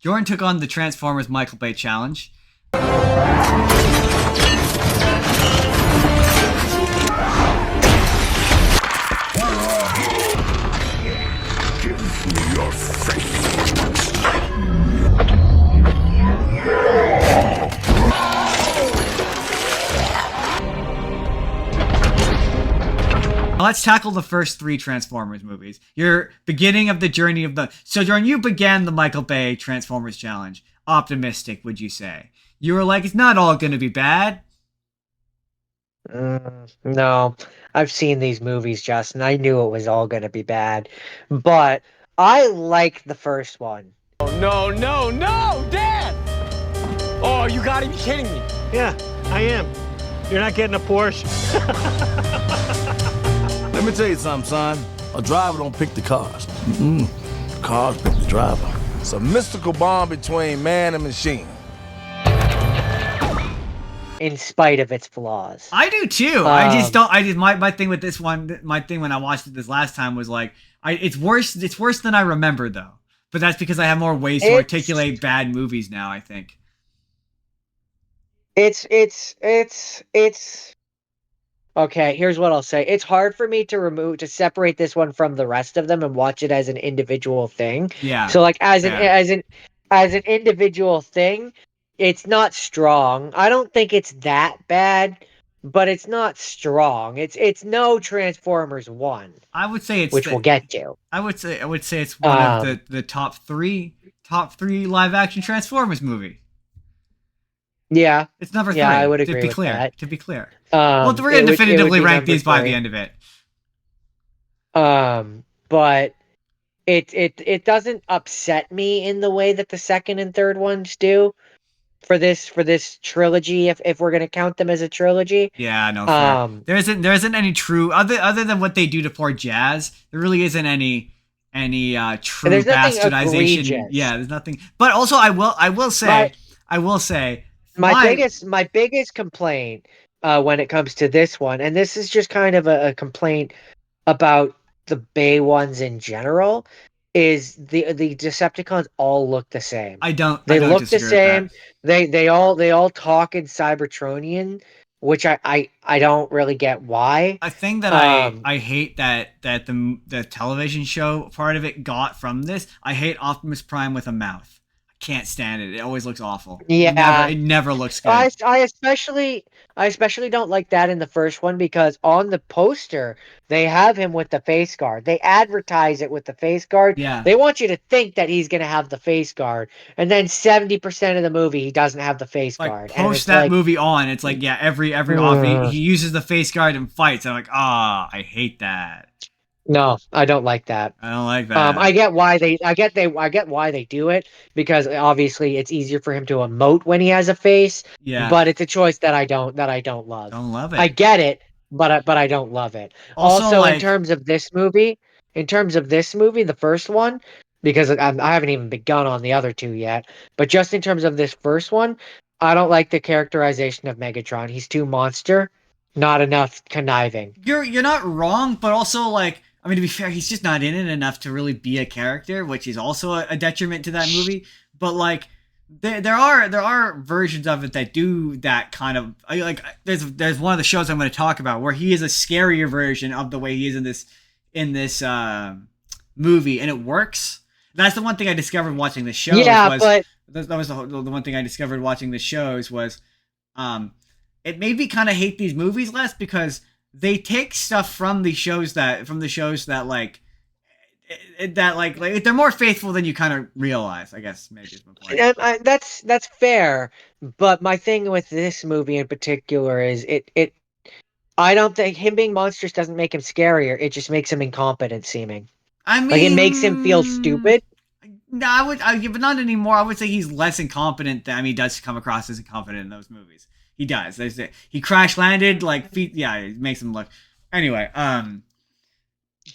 Jordan took on the Transformers Michael Bay challenge. Give me your face. Let's tackle the first 3 Transformers movies. Your beginning of the journey of the... So, Jordan, you began the Michael Bay Transformers challenge. Optimistic, would you say? You were like, it's not all going to be bad. No, I've seen these movies, Justin. I knew it was all going to be bad. But I like the first one. Oh, no, Dad! Oh, you gotta be kidding me. Yeah, I am. You're not getting a Porsche. Let me tell you something, son. A driver don't pick the cars. Cars pick the driver. It's a mystical bond between man and machine. In spite of its flaws. I do too. I just don't. My thing with this one. My thing when I watched it this last time was like, it's worse. It's worse than I remember though. But that's because I have more ways to articulate bad movies now. I think. It's okay. Here's what I'll say. It's hard for me to separate this one from the rest of them and watch it as an individual thing. Yeah. So like as an individual thing, it's not strong. I don't think it's that bad, but it's not strong. It's no Transformers 1. I would say it's we'll get to. I would say it's one of the top three live action Transformers movie. Yeah. It's number 3. Yeah, I would agree to be with clear. that. To be clear. Well, we're gonna definitively rank these by the end of it. But it doesn't upset me in the way that the second and third ones do for this trilogy, if we're gonna count them as a trilogy. Yeah, no. Fair. There isn't any true other than what they do to poor Jazz. There really isn't any true bastardization. Egregious. Yeah, there's nothing. But also, I will say. My biggest complaint when it comes to this one, and this is just kind of a complaint about the Bay ones in general, is the Decepticons all look the same. They look the same. They all talk in Cybertronian, which I don't really get why. A thing that I hate that the television show part of it got from this. I hate Optimus Prime with a mouth. Can't stand it. It always looks awful. Yeah, it never looks good. I especially don't like that in the first one because on the poster they have him with the face guard. They advertise it with the face guard. Yeah. They want you to think that he's gonna have the face guard, and then 70% of the movie he doesn't have the face guard. Post that movie on, it's like every off he uses the face guard and fights. I'm like, I hate that. No, I don't like that. I don't like that. I get why they do it because obviously it's easier for him to emote when he has a face. Yeah. But it's a choice that I don't love. Don't love it. I get it, but I don't love it. Also in terms of this movie, the first one, because I haven't even begun on the other two yet, but just in terms of this first one, I don't like the characterization of Megatron. He's too monster, not enough conniving. You're not wrong, but also to be fair, he's just not in it enough to really be a character, which is also a detriment to that movie. But there are versions of it that do that kind of there's one of the shows I'm going to talk about where he is a scarier version of the way he is in this movie, and it works. That's the one thing I discovered watching the show. Yeah, but that was the one thing I discovered watching the shows was, it made me kind of hate these movies less because they take stuff from the shows that they're more faithful than you kind of realize. I guess maybe is my point. That's fair, but my thing with this movie in particular is it. I don't think him being monstrous doesn't make him scarier. It just makes him incompetent seeming. I mean, it makes him feel stupid. No, but not anymore. I would say he's less incompetent than he does come across as incompetent in those movies. He does. He crash landed it makes him look. Anyway, so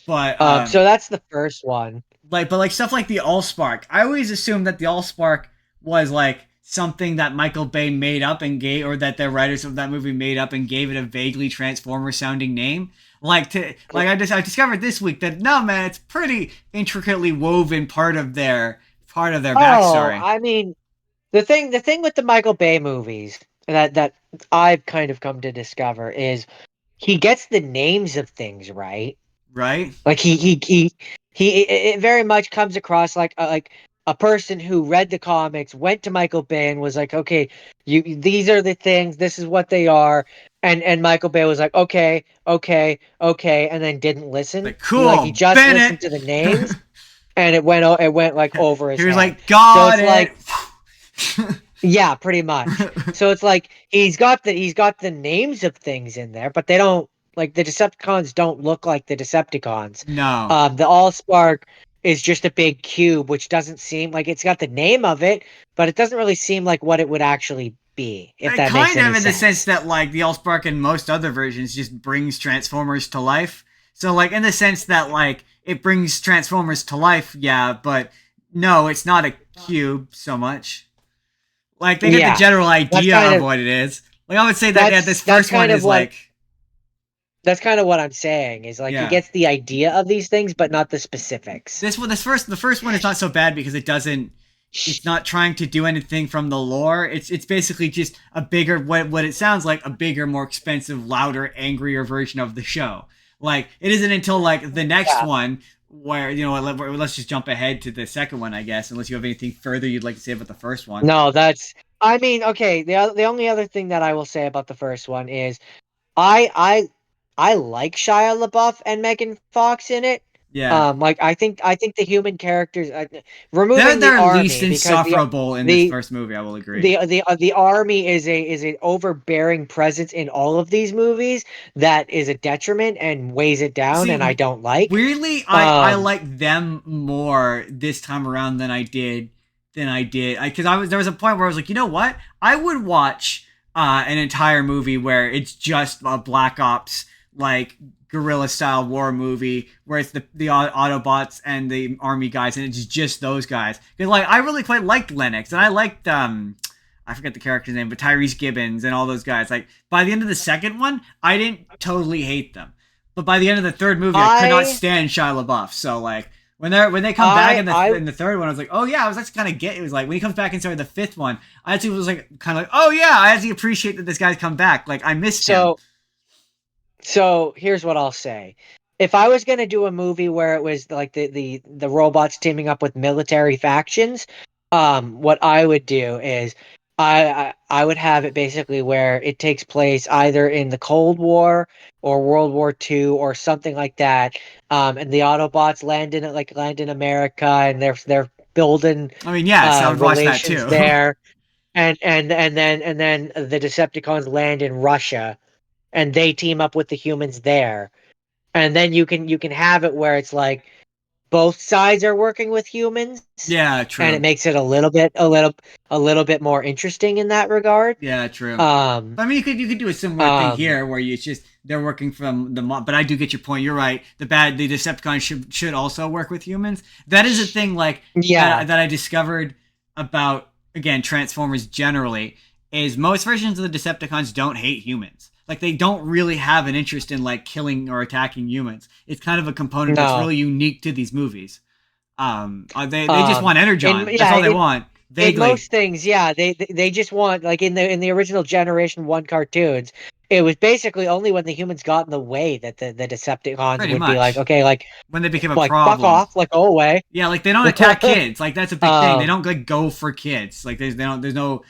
that's the first one. But stuff like the Allspark. I always assumed that the Allspark was something that Michael Bay made up and gave, or that the writers of that movie made up and gave it a vaguely Transformer sounding name. I discovered this week that no, man, it's pretty intricately woven part of their part of their Oh, backstory. I mean, the thing with the Michael Bay movies that I've kind of come to discover is he gets the names of things right. Right? Like it very much comes across like a person who read the comics, went to Michael Bay and was like, okay, these are the things, this is what they are, and Michael Bay was like, okay, okay, okay, and then didn't listen. Like, He cool, just Bennett. listened to the names, and it went like over his He was head. like, got it's like- it. Yeah, pretty much. So it's like he's got the names of things in there, but they don't, like, the Decepticons don't look like the Decepticons. No. The Allspark is just a big cube, which doesn't seem like it's got the name of it, but it doesn't really seem like what it would actually be. If that makes Kind any of in the sense. sense that like the Allspark in most other versions just brings Transformers to life. So like in the sense that like it brings Transformers to life, yeah, but no, it's not a cube so much. Like they get Yeah, the general idea kind of of- what it is. Like I would say that That's- this that's first one kind of is what- like That's kind of what I'm saying. Is like Yeah. he gets the idea of these things, but not the specifics. the first one is not so bad because it's not trying to do anything from the lore. It's basically just a bigger what it sounds like, a bigger, more expensive, louder, angrier version of the show. Like it isn't until like the next Yeah. one where let's just jump ahead to the second one, I guess, unless you have anything further you'd like to say about the first one. No, I mean, okay. The only other thing that I will say about the first one is, I like Shia LaBeouf and Megan Fox in it. Yeah. Like I think the human characters, removing They're the army, least because insufferable in the- this first movie, I will agree. the army is an overbearing presence in all of these movies that is a detriment and weighs it down, See, and I don't like. Weirdly, I Um, like them more this time around than I did. Because there was a point where I was like, you know what? I would watch an entire movie where it's just a Black Ops like guerrilla style war movie where it's the Autobots and the army guys and it's just those guys. Because like I really quite liked Lennox and I liked I forget the character's name, but Tyrese Gibbons and all those guys. Like by the end of the second one, I didn't totally hate them. But by the end of the third movie, I could not stand Shia LaBeouf. So like when they come back in the third one, I was like, oh yeah, I was actually kind of it was like when he comes back in the fifth one, I actually was like kind of like, oh yeah, I actually appreciate that this guy's come back. Like I missed him. So here's what I'll say. If I was gonna do a movie where it was like the robots teaming up with military factions, what I would do is I would have it basically where it takes place either in the Cold War or World War II or something like that. And the Autobots land in America, and they're building I mean, yes, I would watch that relations too. there. And then the Decepticons land in Russia, and they team up with the humans there, and then you can have it where it's like both sides are working with humans. Yeah, true. And it makes it a little bit more interesting in that regard. Yeah, true. Um, I mean, you could do a similar thing here where it's just they're working from the but I do get your point. You're right. The Decepticons should also work with humans. That is a thing like Yeah. that I discovered about again Transformers generally is most versions of the Decepticons don't hate humans. Like they don't really have an interest in like killing or attacking humans. It's kind of a component that's No. really unique to these movies. They just want Energon. That's all they want. in Vaguely. most things, yeah, they just want, like, in the original Generation 1 cartoons, it was basically only when the humans got in the way that the Decepticons Pretty would much. be like, okay, like When they became a fuck problem. off, like, go away. Yeah, like they don't attack kids. Like that's a big thing. They Um, don't like go for kids. Like there's no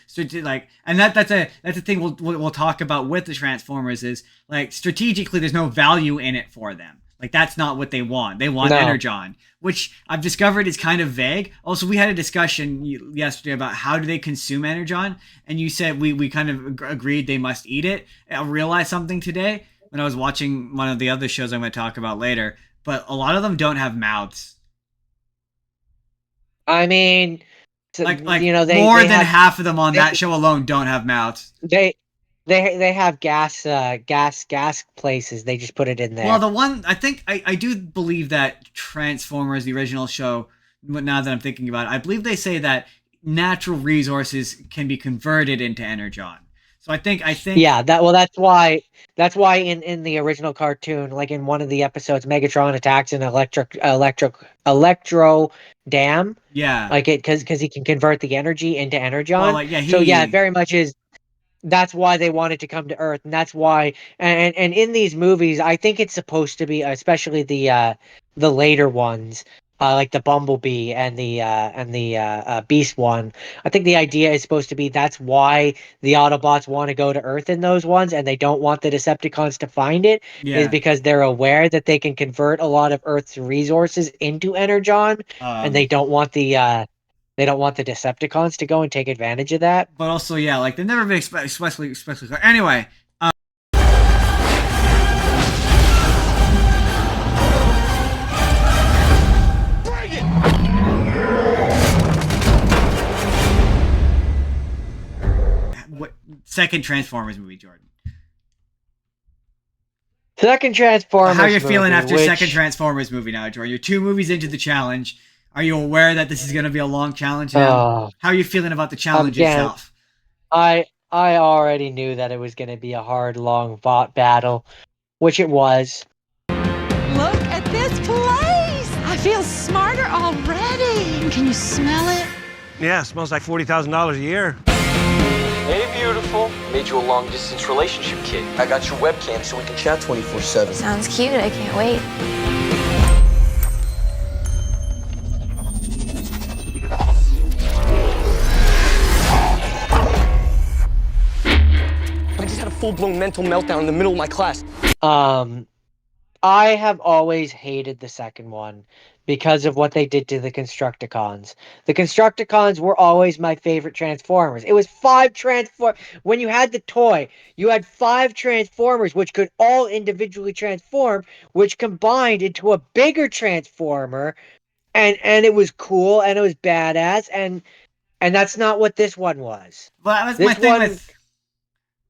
like, and that's a thing we'll talk about with the Transformers is like strategically there's no value in it for them. Like that's not what they want. They want No. Energon, which I've discovered is kind of vague. Also, we had a discussion yesterday about how do they consume Energon, and you said we kind of agreed they must eat it. I realized something today when I was watching one of the other shows I'm going to talk about later. But a lot of them don't have mouths. I mean, Like you know, they more they than have, half of them on they- that show alone don't have mouths. they have gas places. They just put it in there. Well, the one I think I do believe that Transformers, the original show. Now that I'm thinking about it, I believe they say that natural resources can be converted into Energon. So I think Yeah, that's why in the original cartoon, like in one of the episodes, Megatron attacks an electro dam, yeah. like it because he can convert the energy into Well, energon. like yeah, So yeah, it he very much is. That's why they wanted to come to Earth, and that's why. And in these movies, I think it's supposed to be, especially the later ones, like the Bumblebee and the Beast one. I think the idea is supposed to be that's why the Autobots want to go to Earth in those ones, and they don't want the Decepticons to find it, is yeah. because they're aware that they can convert a lot of Earth's resources into energon, and Um, they don't want the Decepticons to go and take advantage of that. but also yeah, like they've never been especially anyway. Bring it! What second Transformers movie, Jordan? Second Transformers. How are you feeling movie, after which, second Transformers movie now, Jordan? You're 2 movies into the challenge. Are you aware that this is going to be a long challenge now? How are you feeling about the challenge again, itself? I already knew that it was going to be a hard, long fought battle, which it was. Look at this place! I feel smarter already. Can you smell it? Yeah, smells like $40,000 a year. Hey, beautiful. Made you a long-distance relationship kit. I got your webcam so we can chat 24/7. Sounds cute. I can't wait. I just had a full-blown mental meltdown in the middle of my class. I have always hated the second one because of what they did to the Constructicons. The Constructicons were always my favorite Transformers. It was 5 transform. When you had the toy, you had 5 Transformers, which could all individually transform, which combined into a bigger Transformer, and it was cool and it was badass, and that's not what this one was. But that's This my thing one with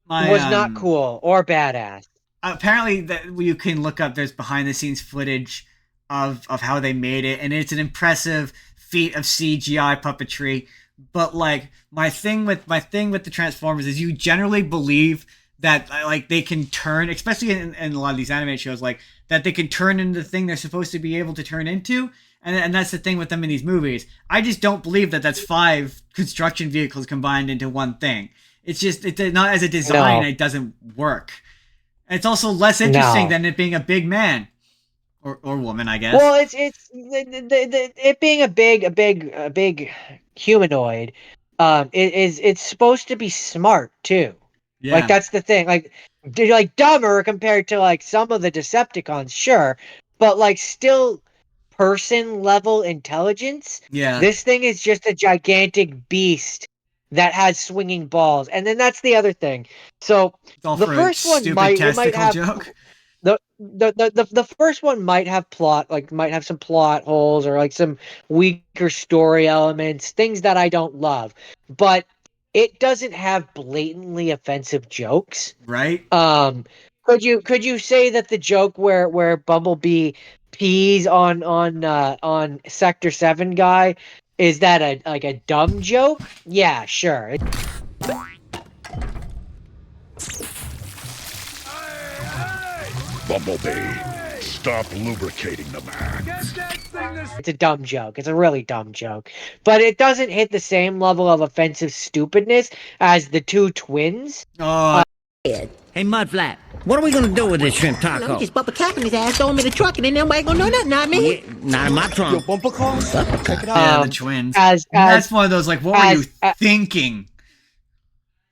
my was not cool or badass. apparently that you can look up there's behind the scenes footage of how they made it, and it's an impressive feat of CGI puppetry. But like my thing with the Transformers is you generally believe that like they can turn, especially in a lot of these animated shows, like that they can turn into the thing they're supposed to be able to turn into. And that's the thing with them in these movies. I just don't believe that that's 5 construction vehicles combined into one thing. It's just it's not as a design. No. It doesn't work. It's also less interesting No. than it being a big man or woman, I guess. Well, it's it being a big humanoid. It's supposed to be smart too. yeah, Like that's the thing. Like they're like dumber compared to like some of the Decepticons, sure, but like still person level intelligence. yeah. This thing is just a gigantic beast that has swinging balls, and then that's the other thing. So It's all the for first a one stupid might testicle have joke. the first one might have might have some plot holes or like some weaker story elements, things that I don't love, but it doesn't have blatantly offensive jokes. Right? Could you say that the joke where Bumblebee pees on Sector 7 guy, is that a dumb joke? Yeah, sure. Bumblebee, stop lubricating the man. It's a dumb joke. It's a really dumb joke. But it doesn't hit the same level of offensive stupidness as the 2 twins. Oh, Hey, Mudflap, what are we gonna do with this shrimp taco? Just bumper capping his ass, throw him in the truck, and then nobody gonna know nothing, not me. Yeah, not in my trunk. Bumper cars? Check it out. yeah, Um, the twins. as That's one of those like, what were you as- thinking?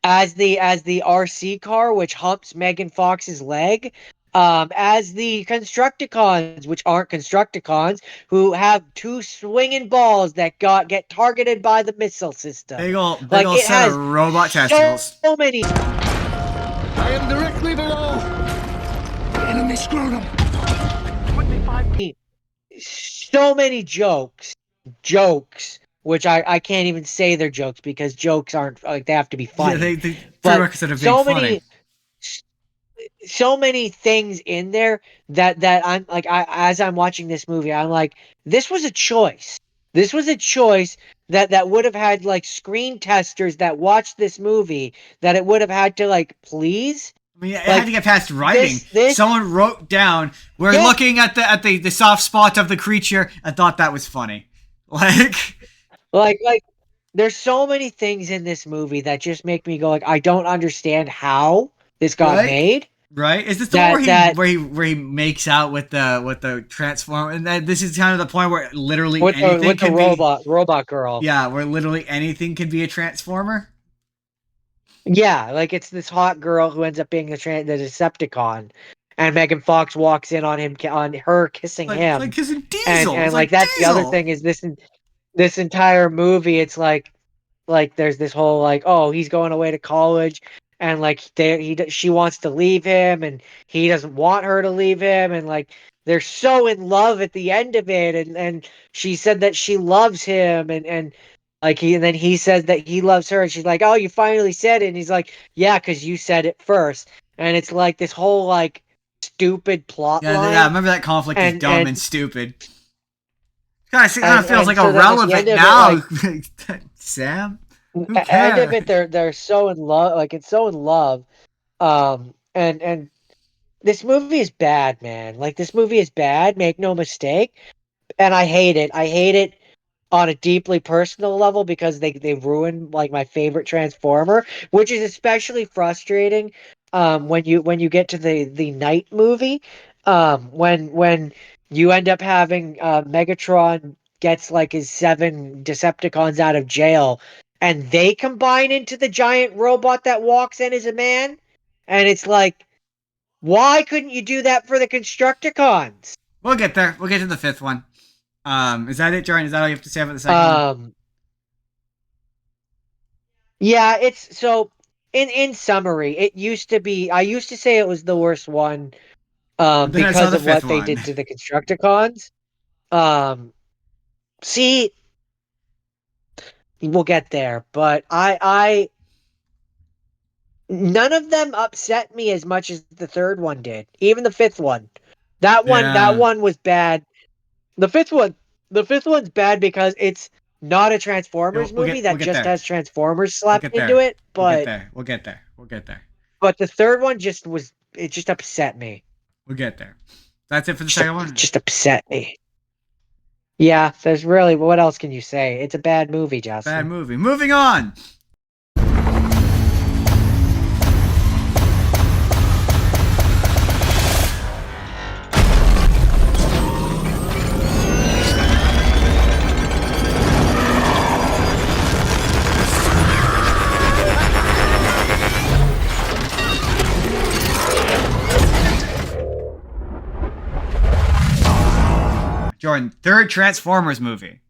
as the RC car, which humps Megan Fox's leg, as the Constructicons, which aren't Constructicons, who have 2 swinging balls that get targeted by the missile system. Big ol' Like, it set has of robot testicles. So many, I am directly below. The enemy scrotum. so many jokes, which I can't even say they're jokes because jokes aren't like they have to be funny. Yeah, they But prerequisite of being so funny. many, so many things in there that I'm like, as I'm watching this movie, I'm like, this was a choice. This was a choice that would have had like screen testers that watched this movie that it would have had to like please. I mean, it Like, had to get past writing. this- Someone wrote down, "We're Yeah. looking at the soft spot of the creature," and thought that was funny. Like there's so many things in this movie that just make me go like, I don't understand how this got Right? made. Right? Is this the That- one that- where he makes out with the transformer? And this is kind of the point where literally With anything the can robot girl. be. Yeah, where literally anything can be a transformer. Yeah, like it's this hot girl who ends up being the Decepticon, and Megan Fox walks in on her kissing Like, him, like kissing Diesel. and It's like that's the other Diesel. thing is this entire movie. It's like there's this whole like, oh, he's going away to college, and like she wants to leave him, and he doesn't want her to leave him, and like they're so in love at the end of it, and she said that she loves him, and like and then he says that he loves her, and she's like, oh, you finally said it, and he's like, yeah, because you said it first, and it's like this whole like stupid plot line. Yeah, I remember that conflict is And- dumb and- and stupid. Kind of feels and like so then at the irrelevant end of it, now, Sam. Who At the end of cares? it, they're so in love, like it's so in love, and this movie is bad, man. Like this movie is bad. Make no mistake, and I hate it. I hate it on a deeply personal level because they ruined like my favorite Transformer, which is especially frustrating when you get to the Night movie, when you end up having Megatron gets like his 7 Decepticons out of jail, and they combine into the giant robot that walks in as a man, and it's like, why couldn't you do that for the Constructicons? We'll get there. We'll get to the 5th one. Is that it, Jordan? Is that all you have to say about the second one? Yeah, it's so in summary, it used to be, I used to say it was the worst one Then I saw because the of what 5th they one. did to the Constructicons. See, we'll get there, but I none of them upset me as much as the third one did. Even the 5th one. That Yeah. one was bad. The fifth one's bad because it's not a Transformers We'll get- movie that we'll get just there. has Transformers We'll slapped get there. into it, We'll get but there. We'll get there. We'll get there. but the third one just upset me. We'll get there. That's it for the second one? Just upset me. Yeah, there's really, what else can you say? It's a bad movie, Justin. Bad movie. Moving on. Jordan, third Transformers movie.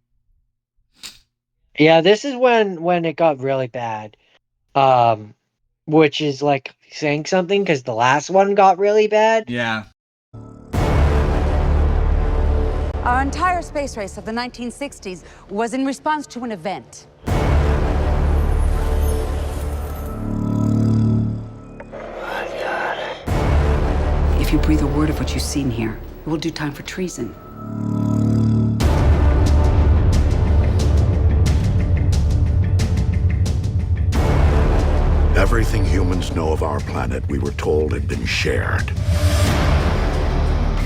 Yeah, this is when it got really bad. Which is like saying something because the last one got really bad. Yeah. Our entire space race of the 1960s was in response to an event. If you breathe a word of what you've seen here, it will do time for treason. Everything humans know of our planet, we were told had been shared.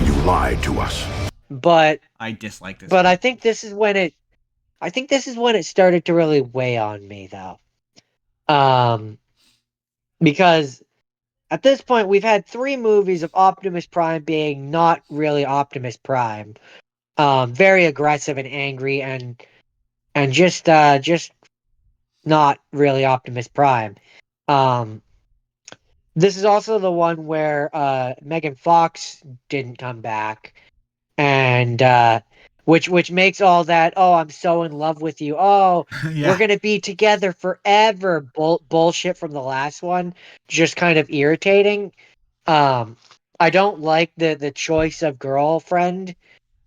You lied to us. But I dislike this. But I think this is when it started to really weigh on me though. Because at this point we've had 3 movies of Optimus Prime being not really Optimus Prime. Very aggressive and angry and just not really Optimus Prime. This is also the one where Megan Fox didn't come back, and which makes all that, oh, I'm so in love with you, oh, Yeah. we're gonna be together forever bullshit from the last one just kind of irritating. I don't like the choice of girlfriend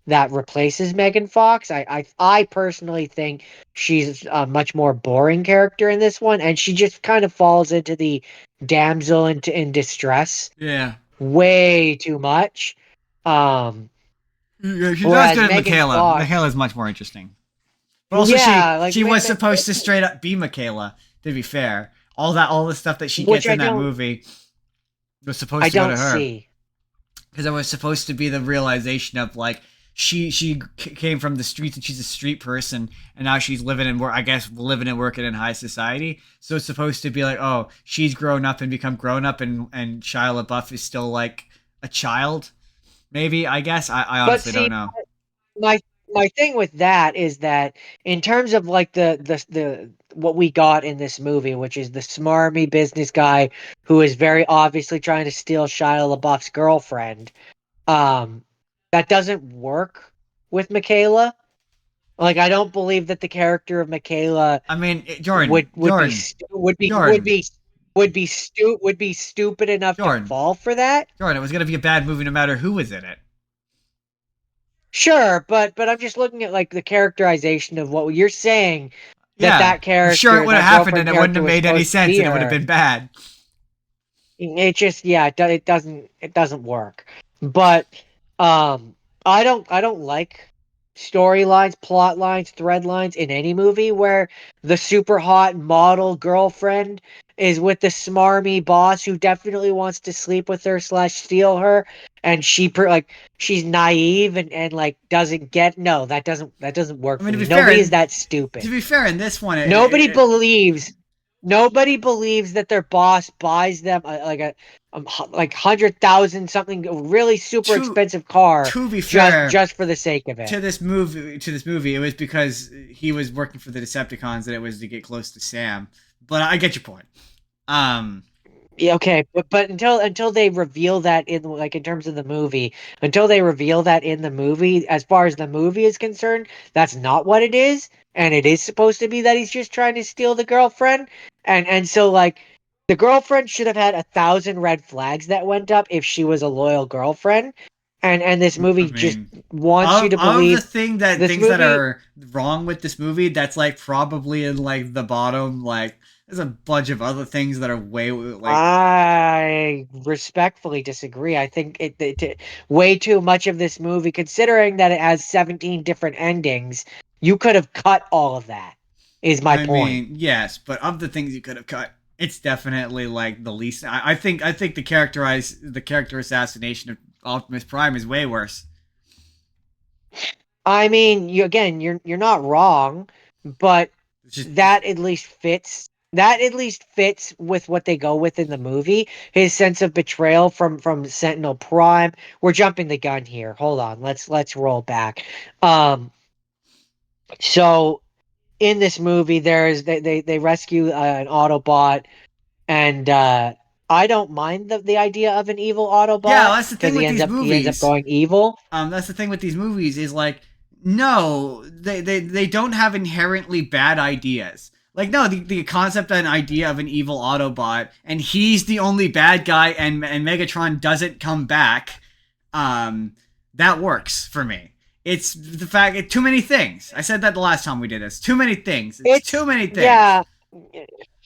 that replaces Megan Fox. I personally think she's a much more boring character in this one, and she just kind of falls into the damsel in distress Yeah. way too much. Yeah, she's not Whereas good at Megan Michaela. Fox- Michaela's much more interesting. But also, Yeah, like, she was ma- supposed to straight up be Michaela. To be fair, all the stuff that she Which gets in I that don't- movie was supposed I to go don't to her. see. Because it was supposed to be the realization of like she came from the streets and she's a street person, and now she's living and living and working in high society. So it's supposed to be like, oh, she's grown up and become grown up, and Shia LaBeouf is still like a child. Maybe, I guess. I honestly don't know. My thing with that is that in terms of like the what we got in this movie, which is the smarmy business guy who is very obviously trying to steal Shia LaBeouf's girlfriend, that doesn't work with Michaela. Like, I don't believe that the character of Michaela, I mean, Jordan, would be stupid enough to fall for that. Jordan, it was gonna be a bad movie no matter who was in it. Sure, but I'm just looking at like the characterization of what you're saying. That character, sure, it would have that happened, and it girlfriend wouldn't have made character any was supposed to sense, be and it would have her. been bad. It just, it doesn't work. But I don't like storylines, plot lines, thread lines in any movie where the super hot model girlfriend is with the smarmy boss who definitely wants to sleep with her / steal her, and she's naive and like doesn't get. No, that doesn't work. I mean, for to me. be fair, Nobody is that stupid. To be fair, in this one, Nobody believes that their boss buys them like 100,000 something really super expensive car. To be fair, just for the sake of it. To this movie, it was because he was working for the Decepticons that it was to get close to Sam. But I get your point. Yeah, okay, but until they reveal that in terms of the movie, until they reveal that in the movie, as far as the movie is concerned, that's not what it is, and it is supposed to be that he's just trying to steal the girlfriend, and so like the girlfriend should have had 1,000 red flags that went up if she was a loyal girlfriend, and this movie just wants you to believe things that are wrong with this movie. That's like probably in like the bottom like. There's a bunch of other things that are way like. I respectfully disagree. I think it way too much of this movie, considering that it has 17 different endings. You could have cut all of that. Is my point. I mean, yes, but of the things you could have cut, it's definitely like the least. I think the character assassination of Optimus Prime is way worse. I mean, you're not wrong, but that at least fits. That at least fits with what they go with in the movie. His sense of betrayal from Sentinel Prime. We're jumping the gun here. Hold on. Let's roll back. So in this movie, they rescue an Autobot, and I don't mind the idea of an evil Autobot. Yeah, that's the thing with these movies. He ends up going evil. That's the thing with these movies is like, no, they don't have inherently bad ideas. Like, no, the concept and idea of an evil Autobot, and he's the only bad guy, and Megatron doesn't come back, that works for me. It's the fact, too many things. I said that the last time we did this. Too many things. It's too many things. Yeah.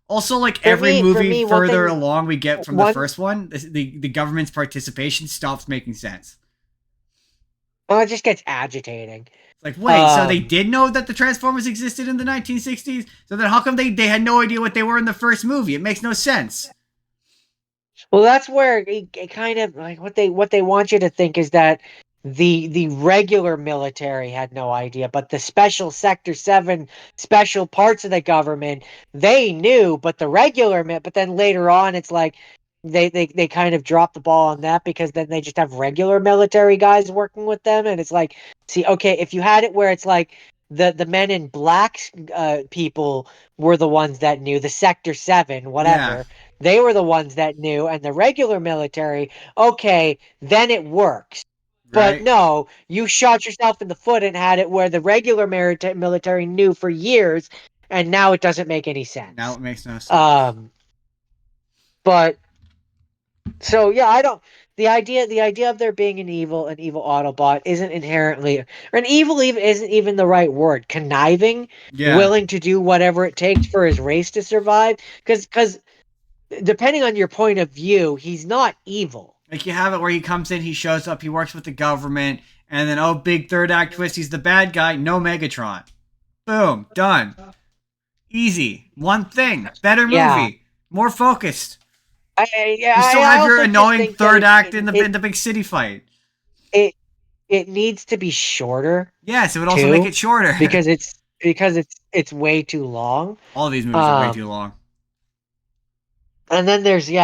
Also, like, every movie further along we get from the first one, the government's participation stops making sense. Well, it just gets agitating. Like, wait, so they did know that the Transformers existed in the 1960s? So then how come they had no idea what they were in the first movie? It makes no sense. Well, that's where it kind of, like, what they want you to think is that the regular military had no idea, but the special Sector 7 special parts of the government, they knew, but then later on, it's like, they kind of drop the ball on that because then they just have regular military guys working with them, and it's like, see, okay, if you had it where it's like the Men in Black people were the ones that knew, the Sector 7, whatever, they were the ones that knew, and the regular military, okay, then it works. But right. No, you shot yourself in the foot and had it where the regular military knew for years, and now it doesn't make any sense. Now it makes no sense. But so yeah, I don't. The idea of there being an evil Autobot isn't inherently, or an evil even isn't even the right word. Conniving, willing to do whatever it takes for his race to survive. Because depending on your point of view, he's not evil. Like, you have it where he comes in, he shows up, he works with the government, and then, oh, big third act twist, he's the bad guy, no Megatron. Boom, done. Easy. One thing. Better movie. Yeah. More focused. You You still have your annoying third act in the big city fight. It needs to be shorter. Yes, it would also too, make it shorter. because it's way too long. All these movies are way too long. And then there's the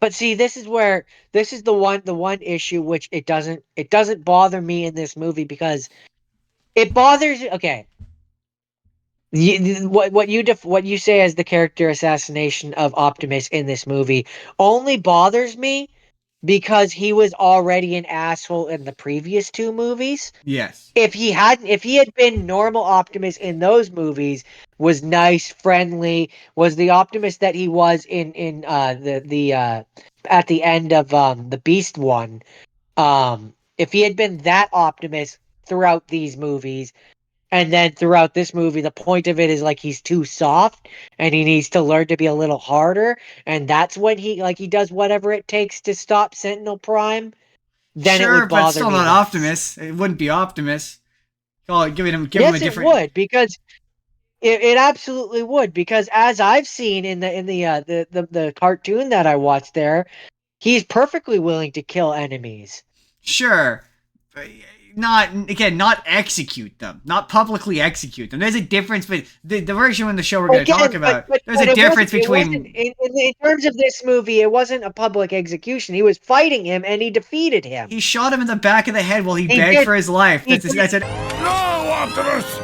but see, this is the one issue which it doesn't bother me in this movie, because it bothers. Okay, what you say as the character assassination of Optimus in this movie only bothers me because he was already an asshole in the previous two movies. Yes. If he had been normal Optimus in those movies, was nice, friendly, was the Optimus that he was in the at the end of the Beast one, if he had been that Optimus throughout these movies, and then throughout this movie, the point of it is like he's too soft and he needs to learn to be a little harder, and that's when he does whatever it takes to stop Sentinel Prime. Then sure, it would bother but still me not less. Optimus. It wouldn't be Optimus. Oh, give him a Yes, different. it would, because it absolutely would, because as I've seen in the cartoon that I watched there, he's perfectly willing to kill enemies. Sure, but not execute them, not publicly execute them. There's a difference, but the version in the show we're going to talk about, there's a difference between. In terms of this movie, it wasn't a public execution. He was fighting him, and he defeated him. He shot him in the back of the head while he begged for his life. That's an No, Optimus!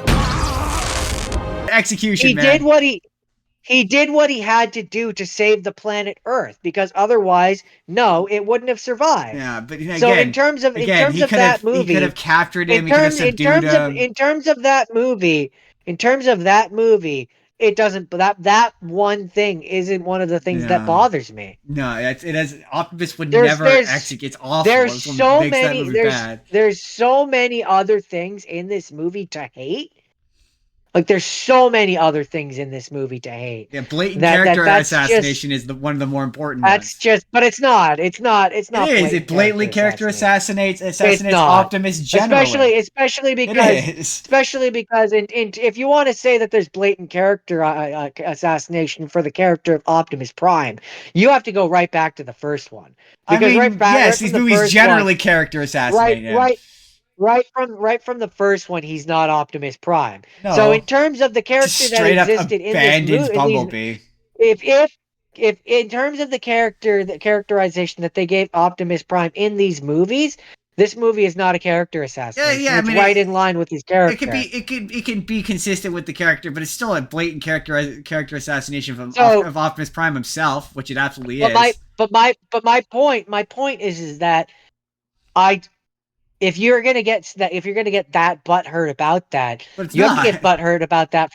execution, He man. did what he had to do to save the planet Earth, because otherwise, no, it wouldn't have survived. Yeah, but again, so in terms of that movie, he could have captured him. He could have subdued him. in terms of that movie, it doesn't. That one thing isn't one of the things that bothers me. No, it has. Optimus would never execute. It's awful. There's It's what so makes that many. movie bad. There's so many other things in this movie to hate. Like, there's so many other things in this movie to hate. Yeah, blatant character assassination is one of the more important ones. But it's not. It's not. It is. It blatantly character assassinates Optimus generally. Especially because if you want to say that there's blatant character assassination for the character of Optimus Prime, you have to go right back to the first one. Because these movies generally character assassinate him. Right from the first one, he's not Optimus Prime. No. So in terms of the character that existed in this movie, Bumblebee. if in terms of the characterization that they gave Optimus Prime in these movies, this movie is not a character assassination. Yeah, it's right in line with his character. It can be consistent with the character, but it's still a blatant character assassination of Optimus Prime himself, which it absolutely is. But my point is that if you're gonna get that butthurt about that, you have to get butthurt about that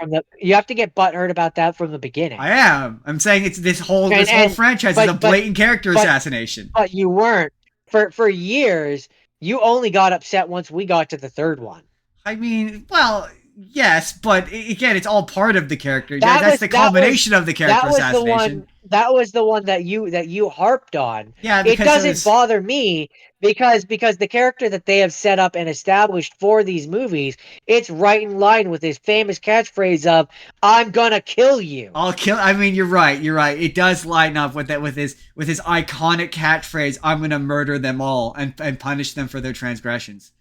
from the beginning. I am. I'm saying it's this whole franchise is a blatant character assassination. But you weren't for years. You only got upset once we got to the third one. I mean, well, yes, but again, it's all part of the character. That's the culmination of the character assassination. That was the one that you harped on. Yeah, it doesn't bother me because the character that they have set up and established for these movies, it's right in line with his famous catchphrase of "I'm gonna kill you." I mean, you're right. It does line up with his iconic catchphrase, "I'm gonna murder them all and punish them for their transgressions."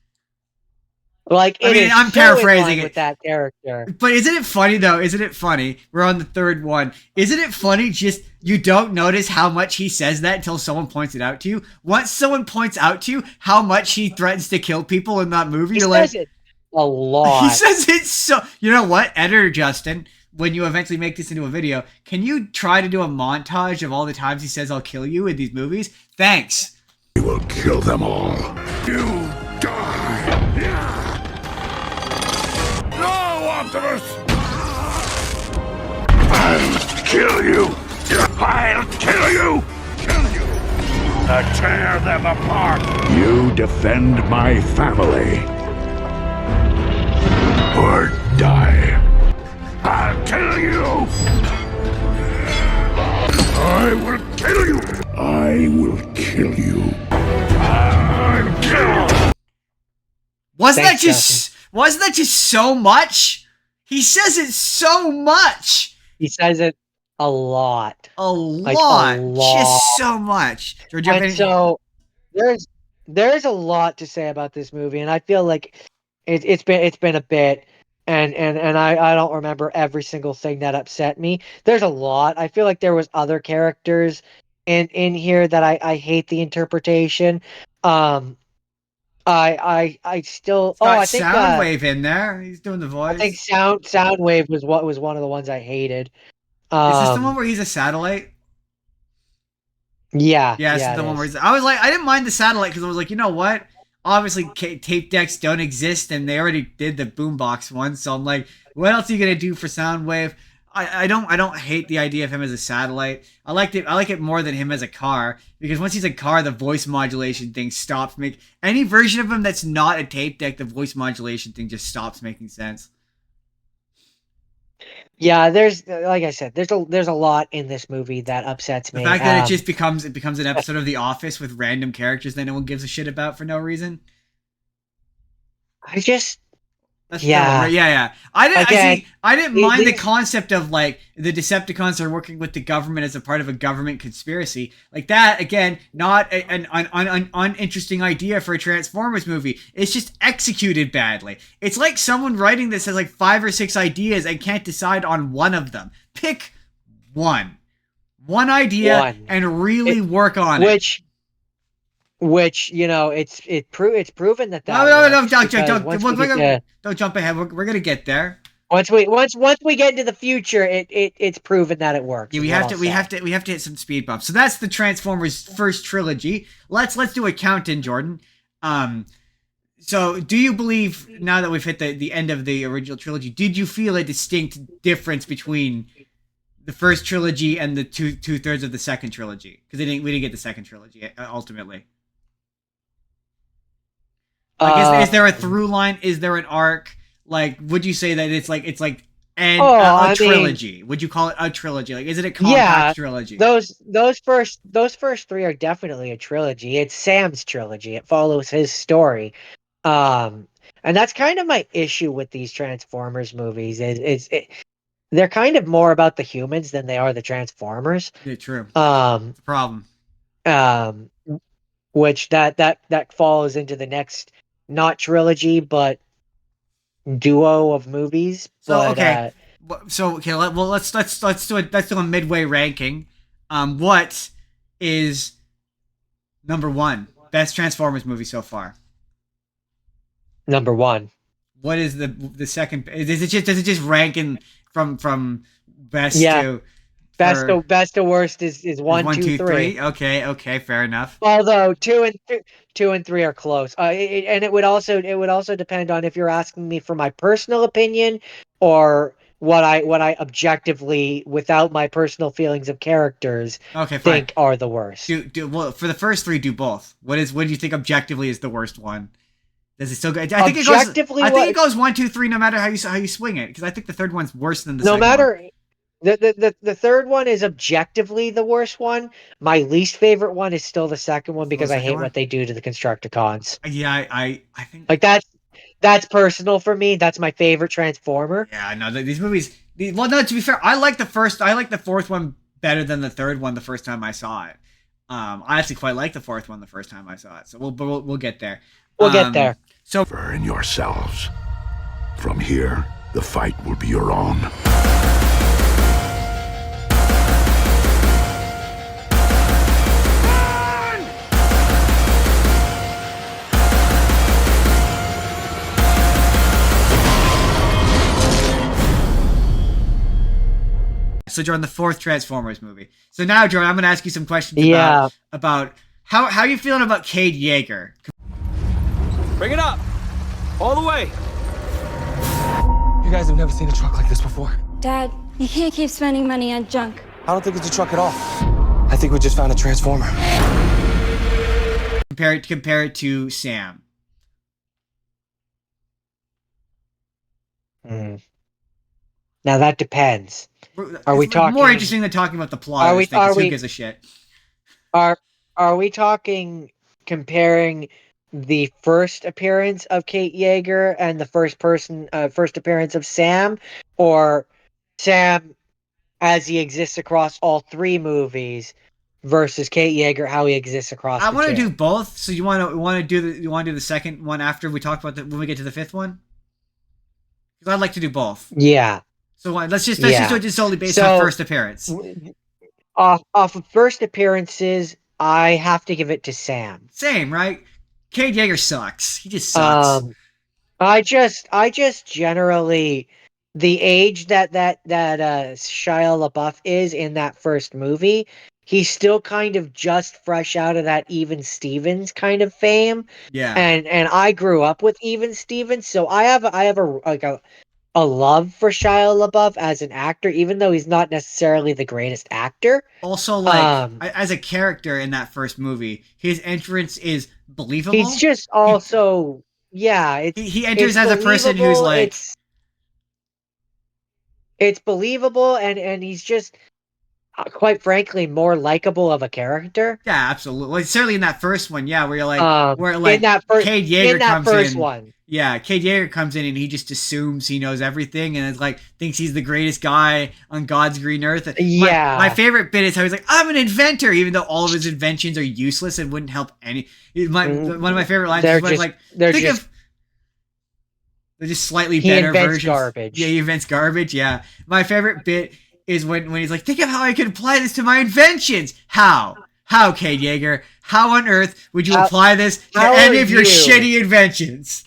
Like, I'm paraphrasing it with that character. But isn't it funny though? Isn't it funny? We're on the third one. Isn't it funny? Just you don't notice how much he says that until someone points it out to you. Once someone points out to you how much he threatens to kill people in that movie, you're like, it a lot. He says it so. You know what, editor Justin? When you eventually make this into a video, can you try to do a montage of all the times he says "I'll kill you" in these movies? Thanks. We will kill them all. You die. Optimus! I'll kill you! I'll kill you! Tear them apart! You defend my family. Or die. I'll kill you! I will kill you! I will kill you. I'll kill! Wasn't that just so much? He says it so much. He says it a lot. A lot. Just so much. George, and so there's a lot to say about this movie, and I feel like it's been a bit, and I don't remember every single thing that upset me. There's a lot. I feel like there was other characters in here that I hate the interpretation. I still I think Soundwave in there. He's doing the voice. I think Soundwave was one of the ones I hated. Is this the one where he's a satellite? Yeah. Yeah, it's the one where I was like, I didn't mind the satellite because I was like, you know what? Obviously, tape decks don't exist, and they already did the boombox one. So I'm like, what else are you gonna do for Soundwave? I don't hate the idea of him as a satellite. I like it more than him as a car, because once he's a car, the voice modulation thing stops making any version of him that's not a tape deck. The voice modulation thing just stops making sense. Yeah, there's like I said, there's a lot in this movie that upsets me. The fact that it becomes an episode of The Office with random characters that no one gives a shit about for no reason. Yeah. I didn't mind the concept of like the Decepticons are working with the government as a part of a government conspiracy. Like that, again, not an uninteresting idea for a Transformers movie. It's just executed badly. It's like someone writing this has like 5 or 6 ideas and can't decide on one of them. Pick one idea and really work on it. Which it's proven that no, don't jump ahead. We're gonna get there. Once we get into the future, it's proven that it works. Yeah, we have to hit some speed bumps. So that's the Transformers first trilogy. Let's do a count-in, Jordan. So do you believe, now that we've hit the end of the original trilogy, did you feel a distinct difference between the first trilogy and the two-thirds of the second trilogy? Because we didn't get the second trilogy ultimately. Like, is there a through line? Is there an arc? Like, would you say that it's like a trilogy? Would you call it a trilogy? Like, is it a compact trilogy? Those first 3 are definitely a trilogy. It's Sam's trilogy. It follows his story. And that's kind of my issue with these Transformers movies. They're kind of more about the humans than they are the Transformers. Yeah, true. It's a problem. Which that falls into the next, not trilogy, but duo of movies. Let's do a midway ranking. What is number 1 best Transformers movie so far? Number 1. What is the second? Does it just rank in from best to best to worst is 1, 2, 3. Okay, fair enough. Although 2 and 3 are close. And it would also depend on if you're asking me for my personal opinion or what I objectively, without my personal feelings of characters, think are the worst. Well, for the first 3, do both. What do you think objectively is the worst one? Does it still go? I think it goes 1, 2, 3, no matter how you swing it. Because I think the third one's worse than the second one. The third one is objectively the worst one. My least favorite one is still the second one because I hate what they do to the Constructicons. Yeah, I think like that's personal for me. That's my favorite Transformer. Yeah, no, these movies. Well, no, to be fair, I like the fourth one better than the third one the first time I saw it. I actually quite like the fourth one the first time I saw it. So we'll get there. We'll get there. So in yourselves. From here, the fight will be your own. So, Jordan, the 4th Transformers movie. So now, Jordan, I'm going to ask you some questions about how you feeling about Cade Yeager. Bring it up. All the way. You guys have never seen a truck like this before. Dad, you can't keep spending money on junk. I don't think it's a truck at all. I think we just found a Transformer. Compare it to Sam. Now that depends. Are we talking more interesting than talking about the plot? Who gives a shit? Are we talking comparing the first appearance of Kate Yeager and the first appearance of Sam, or Sam as he exists across all three movies versus Kate Yeager how he exists across. I want to two. do both. So you want to do the second one after we talk about when we get to the fifth one? Because I'd like to do both. Yeah. So let's just do it just solely based on first appearance. Off of first appearances, I have to give it to Sam. Same, right? Cade Yeager sucks. He just sucks. I just generally, the age that Shia LaBeouf is in that first movie, he's still kind of just fresh out of that Even Stevens kind of fame. Yeah. And I grew up with Even Stevens, so I have a love for Shia LaBeouf as an actor, even though he's not necessarily the greatest actor. Also, like, as a character in that first movie, his entrance is believable. He's just also, he enters as a person who's like... It's believable, and he's just, quite frankly, more likable of a character. Yeah, absolutely. Well, certainly in that first one, where you're like, in that Cade Yeager comes in. One. Yeah, Cade Yeager comes in and he just assumes he knows everything and is like thinks he's the greatest guy on God's green earth. Yeah. My favorite bit is how he's like, I'm an inventor, even though all of his inventions are useless and wouldn't help any. One of my favorite lines is they're just slightly better versions. Garbage. Yeah, he invents garbage. Yeah. My favorite bit is when he's like, think of how I could apply this to my inventions. How, Cade Yeager? How on earth would you apply this to any of your shitty inventions?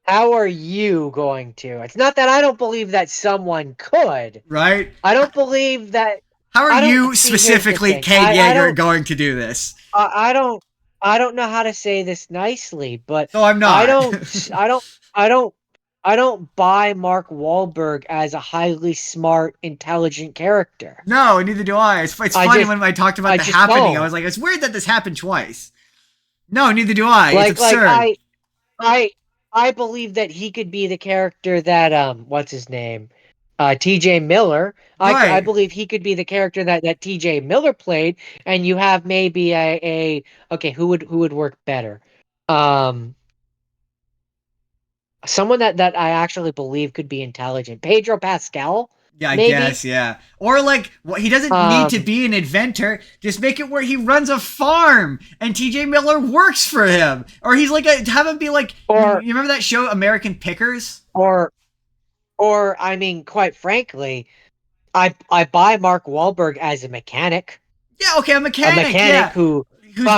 How are you going to? It's not that I don't believe that someone could. Right? I don't believe that. How are you specifically, Cade Yeager, going to do this? I don't know how to say this nicely, but no, I'm not. I don't buy Mark Wahlberg as a highly smart, intelligent character. No, neither do I. It's funny when I talked about The Happening. I was like, it's weird that this happened twice. No, neither do I. It's absurd. I believe that he could be the character that what's his name? TJ Miller. Right. I believe he could be the character that TJ Miller played, and you have maybe okay, who would work better? Someone that I actually believe could be intelligent. Pedro Pascal. Yeah, I guess, yeah. Or like, he doesn't need to be an inventor. Just make it where he runs a farm and TJ Miller works for him. Or he's like, have him be like, you remember that show American Pickers? Or I mean, quite frankly, I buy Mark Wahlberg as a mechanic. Yeah, okay, a mechanic who's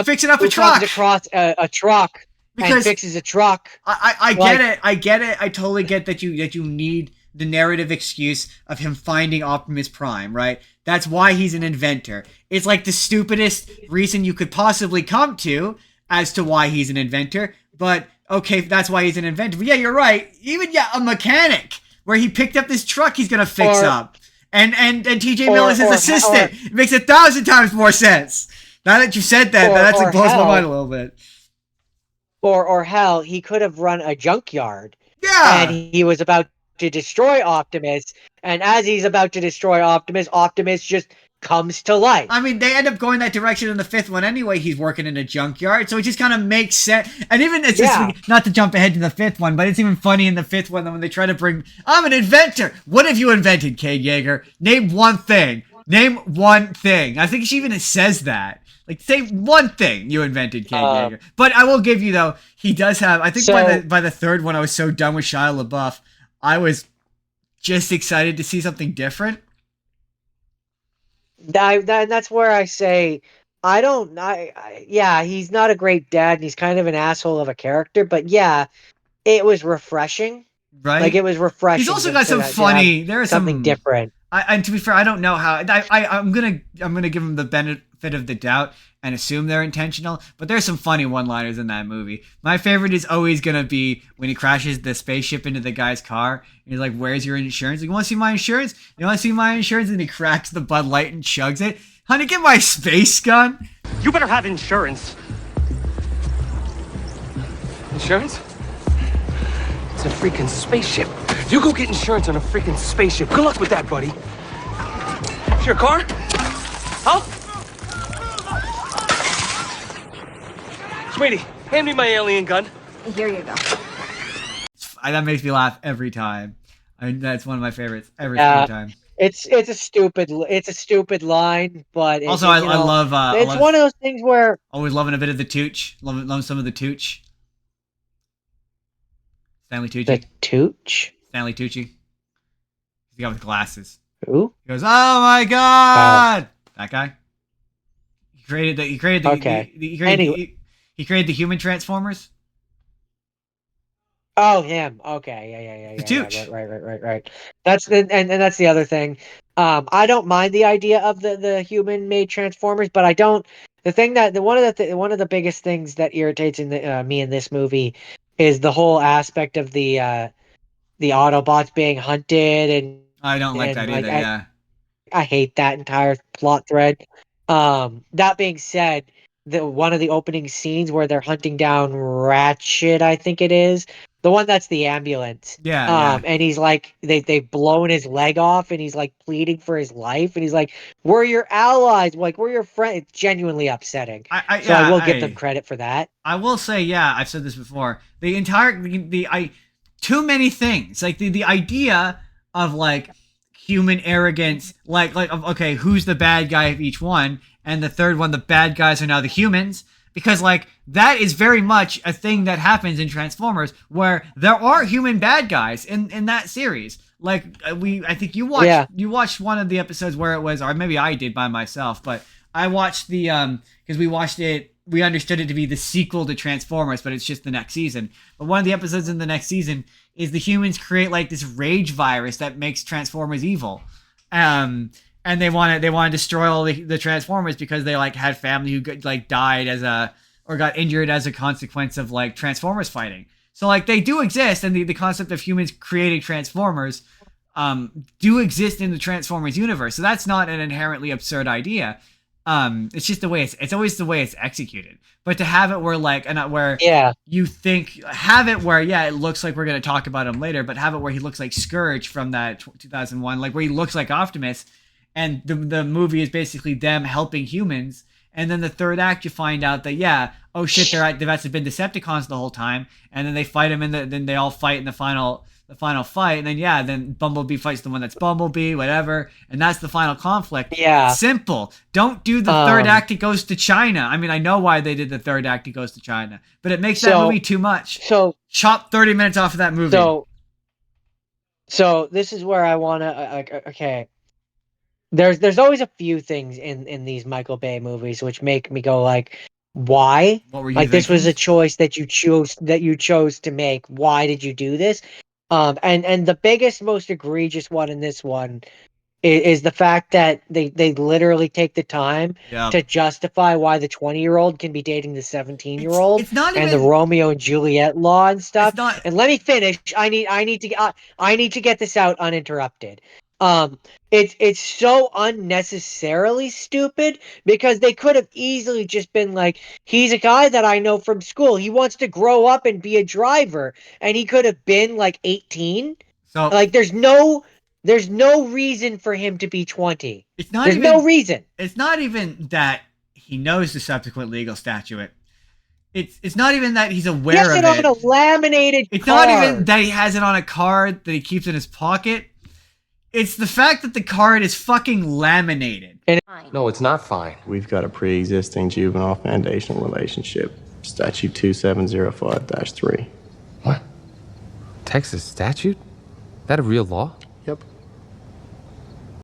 fixing up a truck. Comes across a truck and fixes a truck. I get it. I get it. I totally get that you need the narrative excuse of him finding Optimus Prime, right? That's why he's an inventor. It's like the stupidest reason you could possibly come to as to why he's an inventor, but okay, that's why he's an inventor. But yeah, you're right. Even a mechanic where he picked up this truck he's gonna fix up. And TJ Miller's his assistant. It makes 1,000 times more sense. Now that you said that, that's like blows my mind a little bit. Or hell, he could have run a junkyard. Yeah. And he was about to destroy Optimus, and as he's about to destroy Optimus just comes to life. I mean, they end up going that direction in the fifth one anyway. He's working in a junkyard, so it just kind of makes sense. And even it's just not to jump ahead to the fifth one, but it's even funny in the fifth one when they try to bring, I'm an inventor. What have you invented, Cade Yeager? Name one thing. Name one thing. I think she even says that. Like, say one thing you invented, Cade Yeager. But I will give you, though, he does have, I think by the third one, I was so done with Shia LaBeouf, I was just excited to see something different. That's where I say, he's not a great dad, and he's kind of an asshole of a character, but yeah, it was refreshing. Right? Like, it was refreshing. He's also got some funny, there is something different. And to be fair, I don't know how. I'm gonna give him the benefit of the doubt and assume they're intentional. But there's some funny one-liners in that movie. My favorite is always gonna be when he crashes the spaceship into the guy's car. And he's like, "Where's your insurance? Like, you want to see my insurance? You want to see my insurance?" And he cracks the Bud Light and chugs it. Honey, get my space gun. You better have insurance. Insurance? It's a freaking spaceship. You go get insurance on a freaking spaceship. Good luck with that, buddy. Is your car? Huh? Sweetie, Hand me my alien gun. Here you go. That makes me laugh every time. I mean, that's one of my favorites every single time. It's a stupid line, but Also, I love. It's one of those things where always loving a bit of the Tooch. Love some of the Tooch. Stanley Tucci. The Tooch. Stanley Tucci. He's the guy with glasses. Who? He goes, "Oh my god!" That guy. He created the. He created the. Okay. He created the human Transformers. Oh, him. Okay, yeah. The Tooch. Right. That's and that's the other thing. I don't mind the idea of the human-made Transformers, but I don't. One of the biggest things that irritates me in this movie is the whole aspect of the Autobots being hunted, and I don't like that either. Yeah. I hate that entire plot thread. That being said, one of the opening scenes where they're hunting down Ratchet, I think it is. The one that's the ambulance. Yeah. And he's like, they've blown his leg off, and he's like pleading for his life, and he's like, "We're your allies, like we're your friends." It's genuinely upsetting. I will give them credit for that. I will say, yeah, I've said this before. The entire too many things. Like the idea of like human arrogance, like okay, who's the bad guy of each one, and the third one, the bad guys are now the humans. Because, like, that is very much a thing that happens in Transformers, where there are human bad guys in that series. Like, I think you watched one of the episodes where it was, or maybe I did by myself, but I watched because we watched it, we understood it to be the sequel to Transformers, but it's just the next season. But one of the episodes in the next season is the humans create, like, this rage virus that makes Transformers evil. And they want to destroy all the Transformers because they like had family who died or got injured as a consequence of like Transformers fighting. So like they do exist, and the concept of humans creating Transformers do exist in the Transformers universe. So that's not an inherently absurd idea. It's just the way it's always the way it's executed. But to have it where you have it where it looks like we're gonna talk about him later, but have it where he looks like Scourge from that 2001, like where he looks like Optimus. And the movie is basically them helping humans. And then the third act, you find out that, oh shit, they've actually been Decepticons the whole time. And then they fight them, and then they all fight in the final fight. And then, then Bumblebee fights the one that's Bumblebee, whatever. And that's the final conflict. Yeah. Simple. Don't do the third act, it goes to China. I mean, I know why they did the third act, it goes to China. But it makes that movie too much. So chop 30 minutes off of that movie. So this is where I want to, okay. There's always a few things in these Michael Bay movies which make me go like, why? What were you like thinking? This was a choice that you chose to make. Why did you do this? And the biggest, most egregious one in this one is the fact that they literally take the time to justify why the 20-year-old can be dating the 17-year-old. It's not even, and the Romeo and Juliet law and stuff. And let me finish. I need to get this out uninterrupted. It's so unnecessarily stupid because they could have easily just been like, he's a guy that I know from school. He wants to grow up and be a driver, and he could have been like 18. So like, there's no reason for him to be 20. There's no reason. It's not even that he knows the subsequent legal statute. It's not even that he's aware of it. He has it on a laminated It's card. not even that he has it on a card that he keeps in his pocket. It's the fact that the card is fucking laminated. No, it's not fine. We've got a pre-existing juvenile foundational relationship. Statute 2705-3. What? Texas statute? That a real law? Yep.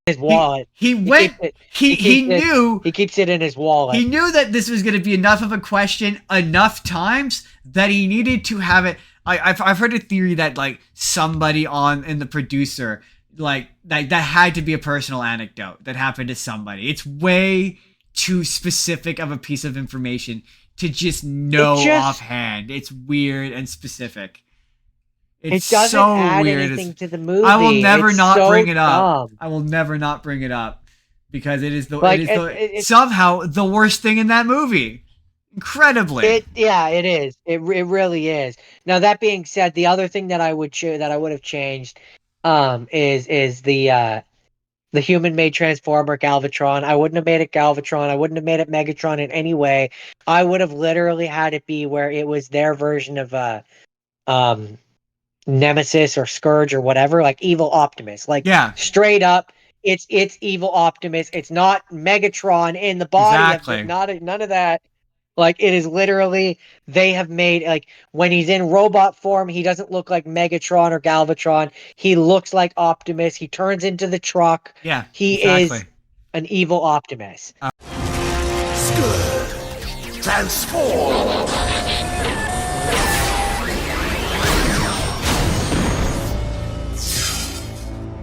His wallet. He knew. He keeps it in his wallet. He knew that this was going to be enough of a question enough times that he needed to have it. I've heard a theory that like somebody in the producer, like that had to be a personal anecdote that happened to somebody. It's way too specific of a piece of information to just know offhand. It's weird and specific. It's it doesn't so add weird. anything to the movie. I will never bring it up. Dumb. I will never not bring it up because it is it's somehow the worst thing in that movie. Incredibly. It is. It really is. Now that being said, the other thing that I would have changed is the the human-made Transformer Galvatron. I wouldn't have made it Galvatron. I wouldn't have made it Megatron in any way. I would have literally had it be where it was their version of Nemesis or Scourge or whatever, like evil Optimus. Like straight up, it's evil Optimus. It's not Megatron in the body of it, none of that. Like, it is literally, they have made, like, when he's in robot form, he doesn't look like Megatron or Galvatron. He looks like Optimus. He turns into the truck. Yeah, he is an evil Optimus. Scourge, transform!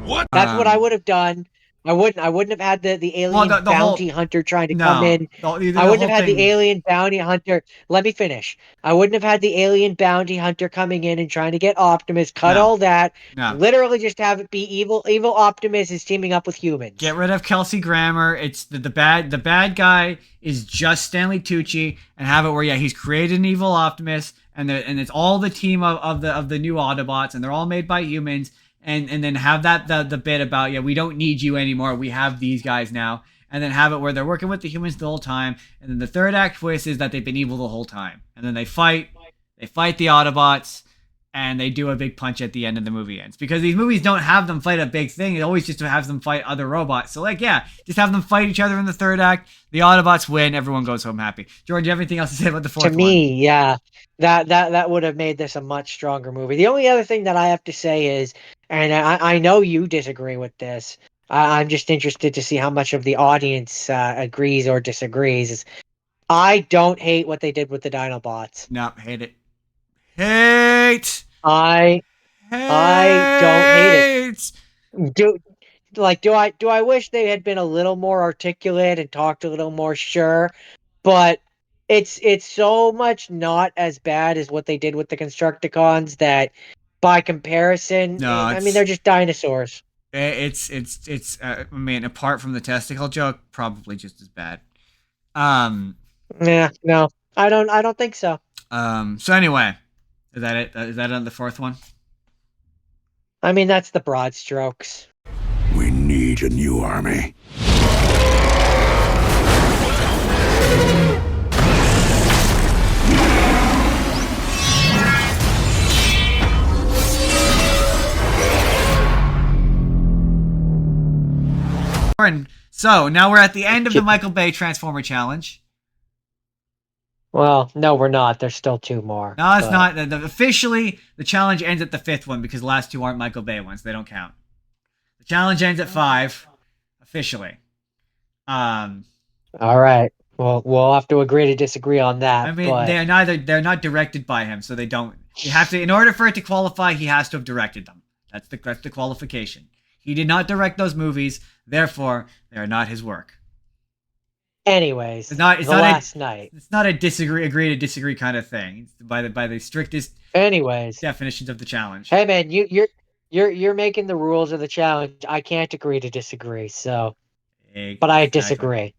What? That's what I would have done. I wouldn't have had the alien bounty hunter trying to come in. I wouldn't have had the alien bounty hunter. Let me finish. I wouldn't have had the alien bounty hunter coming in and trying to get Optimus. Cut all that. Literally, just have it be evil. Evil Optimus is teaming up with humans. Get rid of Kelsey Grammer. It's the bad guy is just Stanley Tucci, and have it where he's created an evil Optimus, and it's all the team of the new Autobots, and they're all made by humans. And then have that the bit about we don't need you anymore, we have these guys now, and then have it where they're working with the humans the whole time, and then the third act twist is that they've been evil the whole time, and then they fight the Autobots, and they do a big punch at the end, and the movie ends. Because these movies don't have them fight a big thing, it always just has them fight other robots. So just have them fight each other in the third act, the Autobots win, everyone goes home happy. Jordan, do you have anything else to say about the fourth one? To me, that would have made this a much stronger movie. The only other thing that I have to say is, and I know you disagree with this, I'm just interested to see how much of the audience agrees or disagrees. I don't hate what they did with the Dinobots. No, hate it. Hate! I don't hate it. Do I wish they had been a little more articulate and talked a little more sure? But it's so much not as bad as what they did with the Constructicons that, by comparison, I mean, they're just dinosaurs. It's I mean, apart from the testicle joke, probably just as bad. Yeah, no, I don't think so. So anyway, is that it? Is that on the fourth one? I mean, that's the broad strokes. We need a new army. So now we're at the end of the Michael Bay Transformer Challenge. Well, no, we're not. There's still two more. No, it's not. Officially, the challenge ends at the fifth one because the last two aren't Michael Bay ones. They don't count. The challenge ends at 5, officially. All right. Well, we'll have to agree to disagree on that. I mean, they're not directed by him, so they don't. You have to, in order for it to qualify, he has to have directed them. That's the qualification. He did not direct those movies, therefore, they are not his work. Anyways, it's not last night. It's not a agree to disagree kind of thing. It's by the strictest definitions of the challenge. Hey man, you're making the rules of the challenge. I can't agree to disagree, so but I disagree.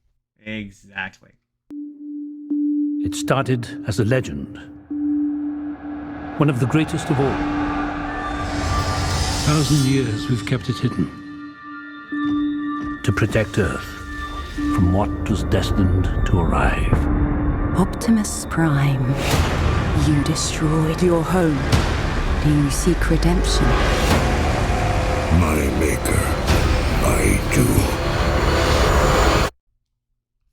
Exactly. It started as a legend. One of the greatest of all. 1,000 years we've kept it hidden. To protect Earth from what was destined to arrive. Optimus Prime, you destroyed your home. Do you seek redemption? My maker, I do.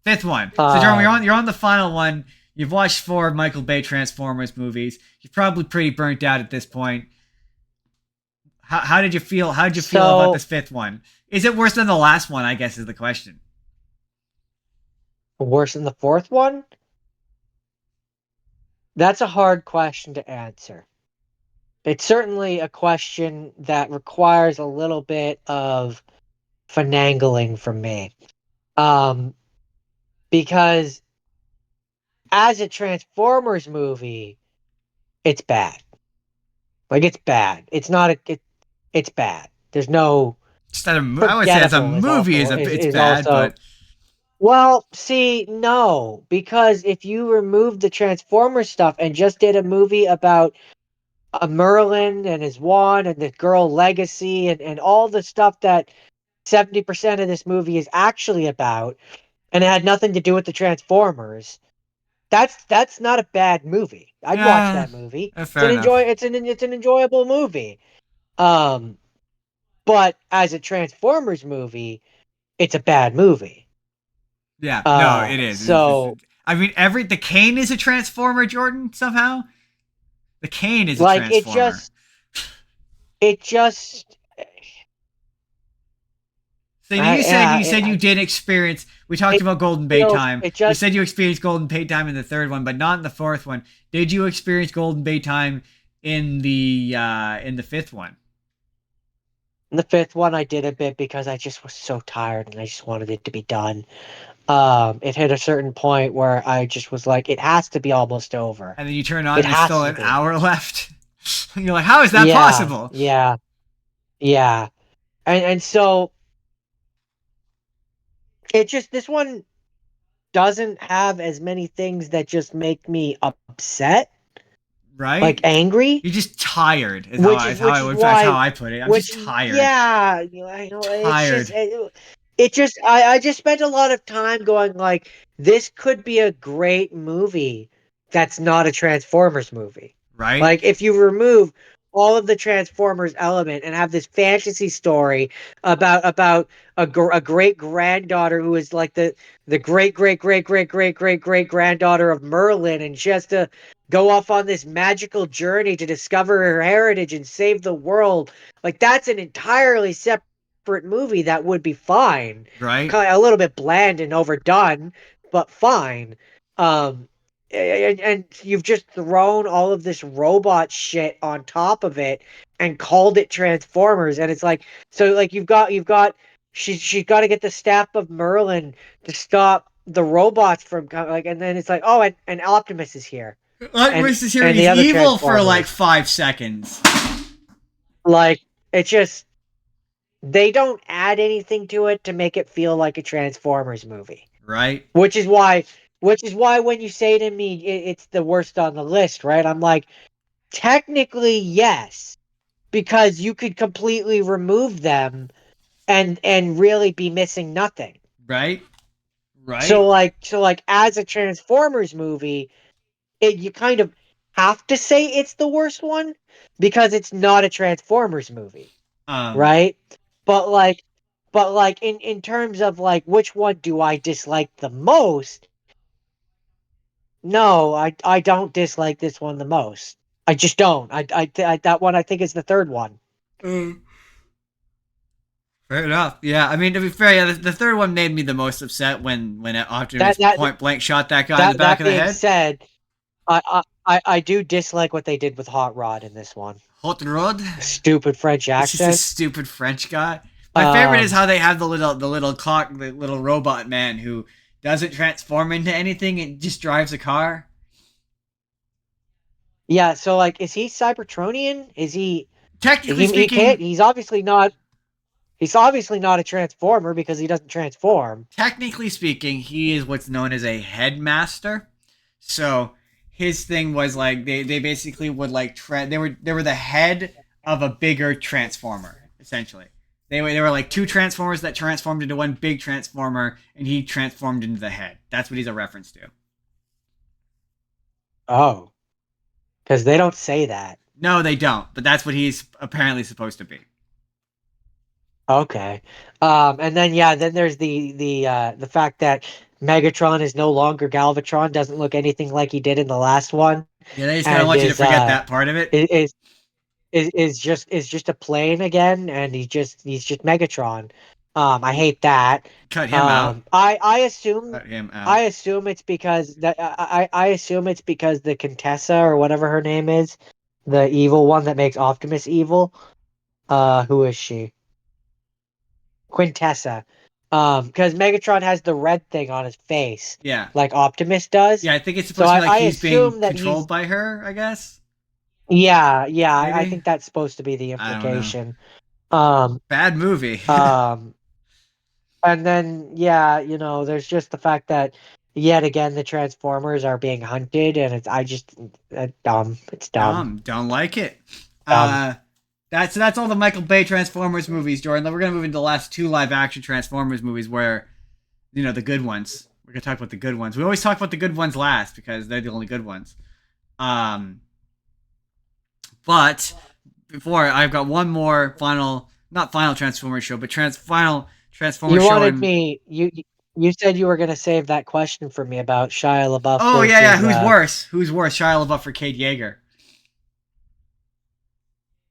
Fifth one. So Jerome, you're on the final one. You've watched 4 Michael Bay Transformers movies. You're probably pretty burnt out at this point. How did you feel? How did you feel about this 5th one? Is it worse than the last one, I guess, is the question. Worse than the 4th one? That's a hard question to answer. It's certainly a question that requires a little bit of finagling from me. Because as a Transformers movie, it's bad. Like, it's bad. It's not it's bad. There's no... I would say as a movie, it's bad, but... Well, see, no. Because if you remove the Transformers stuff and just did a movie about Merlin and his wand and the girl Legacy and all the stuff that 70% of this movie is actually about, and it had nothing to do with the Transformers, that's not a bad movie. I'd watch that movie. Fair enough. It's an enjoyable movie. But as a Transformers movie, it's a bad movie. Yeah, no, it is. So I mean, the Kane is a Transformer, Jordan. Somehow, the Kane is a Transformer. It just. So you said you did experience. We talked about Golden Bay time. You said you experienced Golden Bay time in the third one, but not in the fourth one. Did you experience Golden Bay time in the fifth one? In the fifth one, I did a bit because I just was so tired and I just wanted it to be done. It hit a certain point where I just was like, it has to be almost over. And then you turn on, there's still an hour left. You're like, how is that possible? Yeah. And so this one doesn't have as many things that just make me upset. Right? Like angry. You're just tired. That's how I put it. I'm just tired. Yeah. Tired. I just spent a lot of time going like, this could be a great movie that's not a Transformers movie. Right? Like if you remove all of the Transformers element and have this fantasy story about a great granddaughter who is like the great granddaughter of Merlin, and she has to go off on this magical journey to discover her heritage and save the world. Like that's an entirely separate movie that would be fine. Right. Kind of a little bit bland and overdone, but fine. And you've just thrown all of this robot shit on top of it and called it Transformers, and it's like, so like you've got she's got to get the staff of Merlin to stop the robots from like, and then it's like, oh, and Optimus is here. Optimus is here. He's evil for like 5 seconds. Like it just, they don't add anything to it to make it feel like a Transformers movie. Right. Which is why when you say to me it's the worst on the list, right? I'm like, technically yes, because you could completely remove them and really be missing nothing. Right. So like as a Transformers movie, you kind of have to say it's the worst one because it's not a Transformers movie. Right? But like in terms of like which one do I dislike the most? No, I don't dislike this one the most. I just don't. I that one I think is the third one. Fair enough. Yeah, I mean, to be fair, yeah, the third one made me the most upset when Optimus point blank shot that guy in the back of the head. That being said, I do dislike what they did with Hot Rod in this one. Hot Rod? Stupid French accent. It's just a stupid French guy. My favorite is how they have the little robot man who doesn't transform into anything and just drives a car. Yeah, so like, is he Cybertronian? Is he technically speaking? He's obviously not. He's obviously not a Transformer because he doesn't transform. Technically speaking, he is what's known as a headmaster. So his thing was like they basically would like they were the head of a bigger Transformer essentially. They were like two Transformers that transformed into one big Transformer, and he transformed into the head. That's what he's a reference to. Oh. Because they don't say that. No, they don't. But that's what he's apparently supposed to be. Okay. And then then there's the fact that Megatron is no longer Galvatron, doesn't look anything like he did in the last one. Yeah, they just kind of want you to forget that part of it. Is just a plane again, and he's just Megatron. I hate that. Cut him out. I assume. Cut him out. I assume it's because that I assume it's because the Contessa or whatever her name is, the evil one that makes Optimus evil. Who is she? Quintessa. Because Megatron has the red thing on his face. Yeah. Like Optimus does. Yeah, I think it's supposed to be like he's being controlled by her, I guess. Yeah, I think that's supposed to be the implication. Bad movie. And then there's just the fact that yet again the Transformers are being hunted, and it's dumb. It's dumb. Don't like it. Dumb. That's all the Michael Bay Transformers movies, Jordan. We're gonna move into the last 2 live-action Transformers movies, where the good ones. We're gonna talk about the good ones. We always talk about the good ones last because they're the only good ones. But before, I've got one more not final Transformers show, but final Transformers show. You wanted me. You said you were gonna save that question for me about Shia LaBeouf. Oh yeah. Who's worse? Who's worse, Shia LaBeouf or Cade Yeager?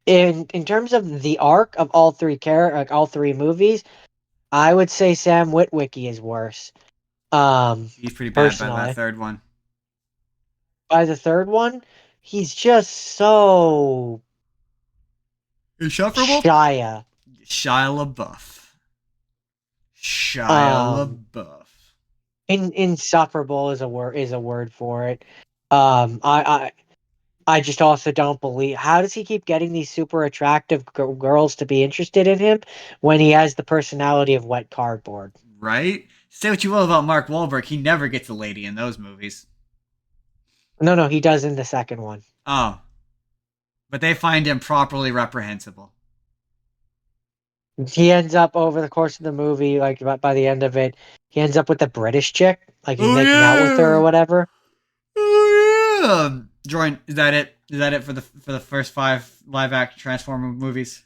In terms of the arc of all three all 3 movies, I would say Sam Witwicky is worse. He's pretty bad by that third one. By the third one, he's just so insufferable. Shia LaBeouf. LaBeouf. Insufferable is a word for it. I just also don't believe, how does he keep getting these super attractive girls to be interested in him when he has the personality of wet cardboard? Right? Say what you will about Mark Wahlberg, he never gets a lady in those movies. No, he does in the second one. Oh. But they find him properly reprehensible. He ends up over the course of the movie, like by the end of it, he ends up with the British chick, like he's making out with her or whatever. Oh yeah. Jordan, is that it? Is that it for the first 5 live-action Transformer movies?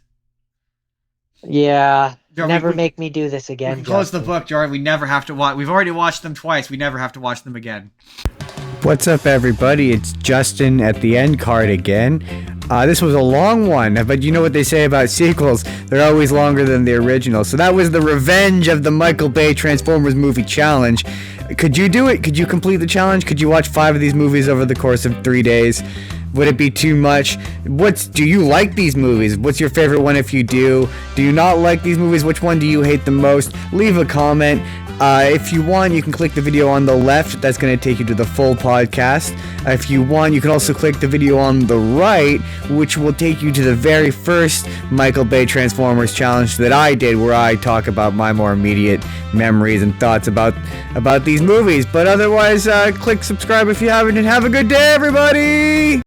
Yeah. Never make me do this again. Close the book, Jordan. We never have to watch. We've already watched them twice. We never have to watch them again. What's up, everybody? It's Justin at the end card again. This was a long one, but you know what they say about sequels. They're always longer than the original. So that was the revenge of the Michael Bay Transformers movie challenge. Could you do it? Could you complete the challenge? Could you watch 5 of these movies over the course of 3 days? Would it be too much? Do you like these movies? What's your favorite one if you do? Do you not like these movies? Which one do you hate the most? Leave a comment. If you want, you can click the video on the left. That's going to take you to the full podcast. If you want, you can also click the video on the right, which will take you to the very first Michael Bay Transformers challenge that I did, where I talk about my more immediate memories and thoughts about these movies. But otherwise, click subscribe if you haven't, and have a good day, everybody!